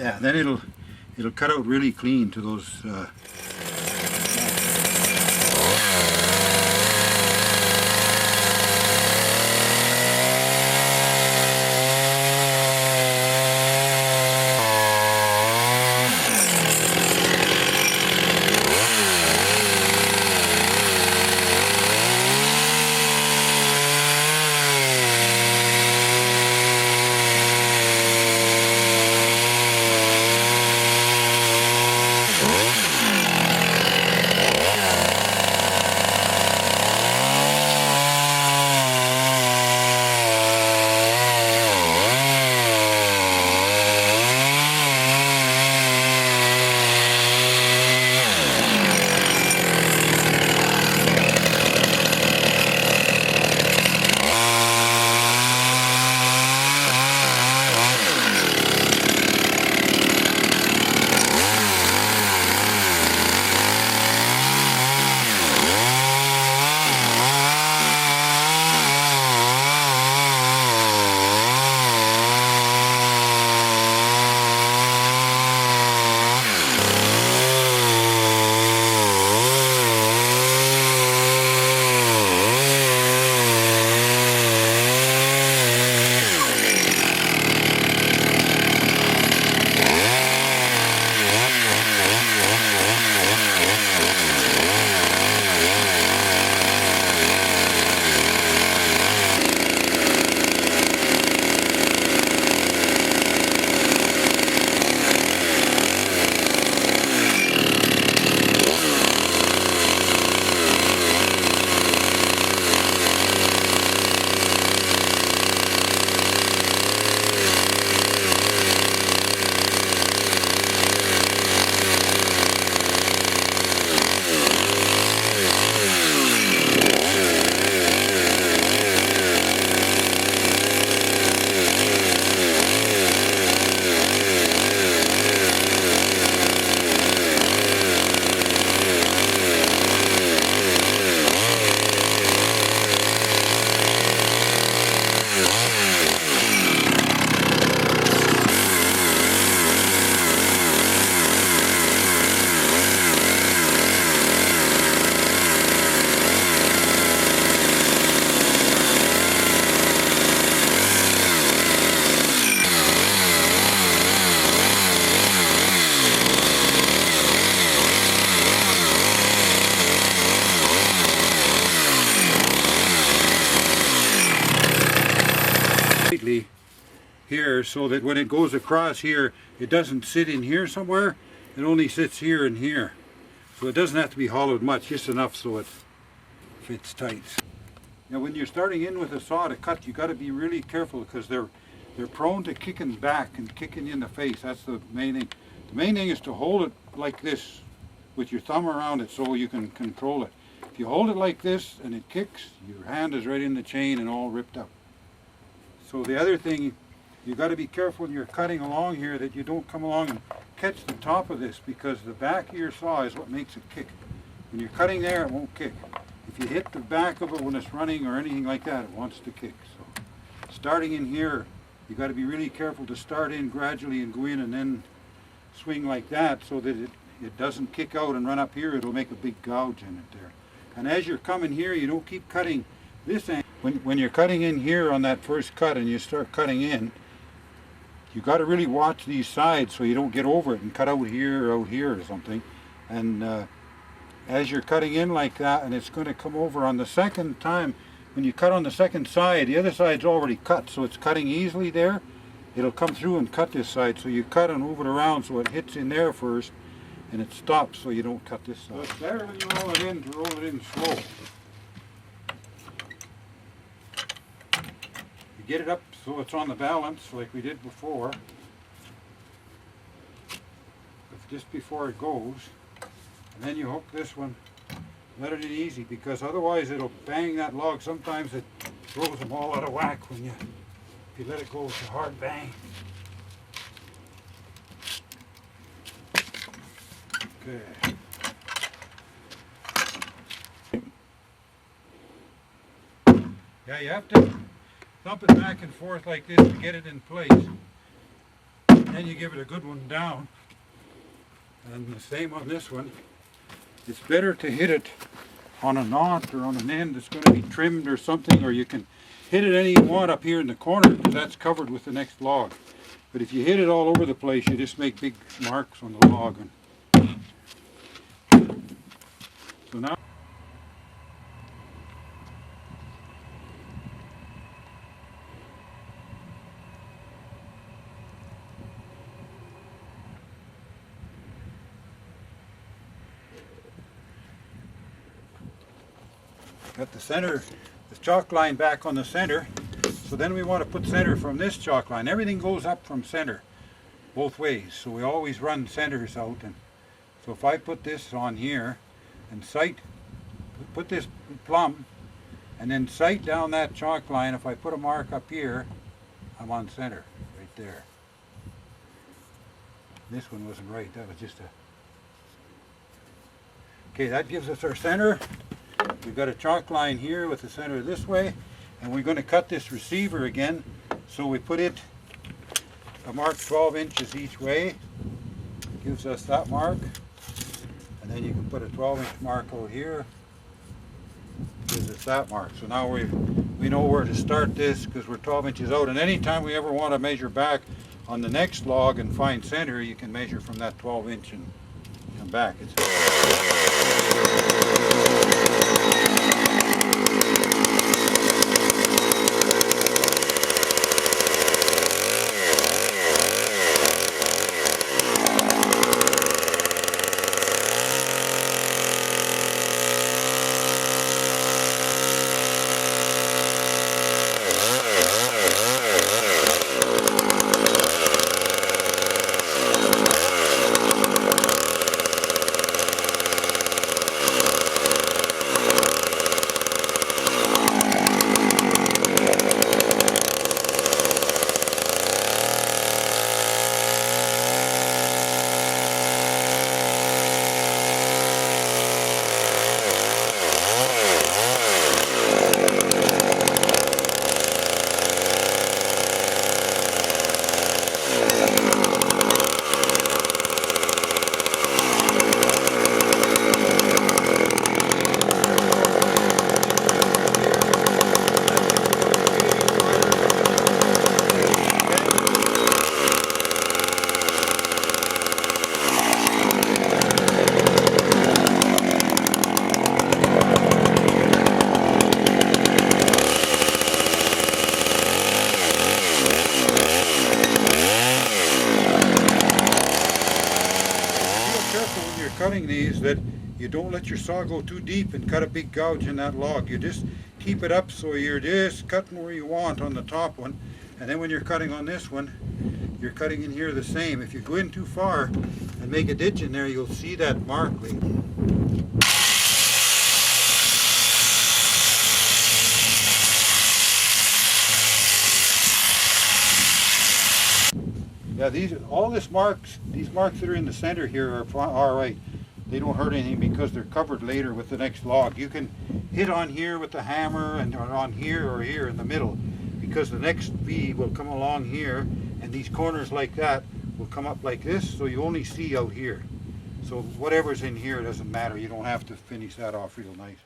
Yeah, then it'll cut out really clean to those. Here, so that when it goes across here, it doesn't sit in here somewhere, it only sits here and here. So it doesn't have to be hollowed much, just enough so it fits tight. Now when you're starting in with a saw to cut, you got to be really careful because they're prone to kicking back and kicking you in the face. That's the main thing. The main thing is to hold it like this with your thumb around it so you can control it. If you hold it like this and it kicks, your hand is right in the chain and all ripped up. So the other thing, you got to be careful when you're cutting along here that you don't come along and catch the top of this, because the back of your saw is what makes it kick. When you're cutting there, it won't kick. If you hit the back of it when it's running or anything like that, it wants to kick. So starting in here, you got to be really careful to start in gradually and go in and then swing like that so that it doesn't kick out and run up here. It'll make a big gouge in it there. And as you're coming here, you don't keep cutting this end. When you're cutting in here on that first cut and you start cutting in, you got to really watch these sides so you don't get over it and cut out here or something. And as you're cutting in like that, and it's going to come over on the second time, when you cut on the second side, the other side's already cut, so it's cutting easily there. It'll come through and cut this side, so you cut and move it around so it hits in there first, and it stops so you don't cut this side. So it's better when you roll it in to roll it in slow. You get it up so it's on the balance like we did before, just before it goes, and then you hook this one, let it in easy, because otherwise it'll bang that log. Sometimes it throws them all out of whack when if you let it go with a hard bang. Okay. Yeah, you have to thump it back and forth like this to get it in place. And then you give it a good one down. And the same on this one. It's better to hit it on a knot or on an end that's going to be trimmed or something, or you can hit it any you want up here in the corner because that's covered with the next log. But if you hit it all over the place, you just make big marks on the log. So now got the center, the chalk line back on the center. So then we want to put center from this chalk line. Everything goes up from center both ways. So we always run centers out. And so if I put this on here and sight, put this plumb and then sight down that chalk line, if I put a mark up here, I'm on center right there. This one wasn't right. That was just a... Okay, that gives us our center. We've got a chalk line here with the center this way, and we're going to cut this receiver again. So we put it a mark 12 inches each way. Gives us that mark. And then you can put a 12-inch mark out here. Gives us that mark. So now we know where to start this because we're 12 inches out. And anytime we ever want to measure back on the next log and find center, you can measure from that 12-inch and come back. Cutting these that you don't let your saw go too deep and cut a big gouge in that log. You just keep it up so you're just cutting where you want on the top one, and then when you're cutting on this one, you're cutting in here the same. If you go in too far and make a ditch in there, you'll see that mark later. Yeah, these marks that are in the center here are all right. They don't hurt anything because they're covered later with the next log. You can hit on here with the hammer and or on here or here in the middle because the next V will come along here and these corners like that will come up like this, so you only see out here. So whatever's in here doesn't matter. You don't have to finish that off real nice.